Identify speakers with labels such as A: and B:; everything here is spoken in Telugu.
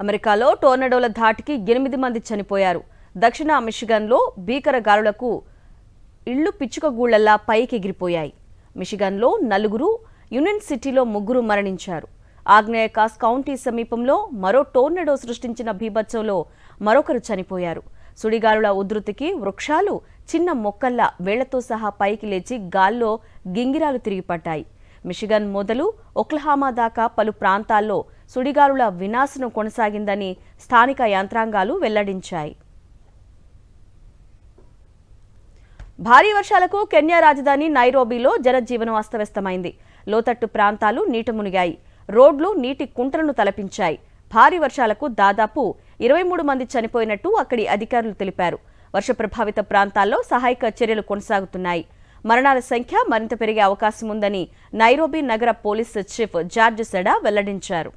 A: అమెరికాలో టోర్నడోల ధాటికి 8 మంది చనిపోయారు. దక్షిణ మిషిగన్లో భీకర గాలులకు ఇళ్లు పిచ్చుకగూళ్లలా పైకి ఎగిరిపోయాయి. మిషిగన్లో 4, యూనియన్ సిటీలో 3 మరణించారు. ఆగ్నేయ కాస్ కౌంటీ సమీపంలో మరో టోర్నడో సృష్టించిన బీభత్సంలో మరొకరు చనిపోయారు. సుడిగాలుల ఉధృతికి వృక్షాలు చిన్న మొక్కల్లా వేళ్లతో సహా పైకి లేచి గాల్లో గింగిరాలు తిరిగిపడ్డాయి. మిషిగన్ మొదలు ఒక్లహామా దాకా పలు ప్రాంతాల్లో సుడిగాలుల వినాశనం కొనసాగిందని స్థానిక యంత్రాంగాలు వెల్లడించాయి. భారీ వర్షాలకు కెన్యా రాజధాని నైరోబీలో జనజీవనం అస్తవ్యస్తమైంది. లోతట్టు ప్రాంతాలు నీట మునిగాయి. రోడ్లు నీటి కుంటలను తలపించాయి. భారీ వర్షాలకు దాదాపు 23 మంది చనిపోయినట్టు అక్కడి అధికారులు తెలిపారు. వర్ష ప్రభావిత ప్రాంతాల్లో సహాయక చర్యలు కొనసాగుతున్నాయి. మరణాల సంఖ్య మరింత పెరిగే అవకాశం ఉందని నైరోబీ నగర పోలీసు చీఫ్ జార్జ్ సెడా వెల్లడించారు.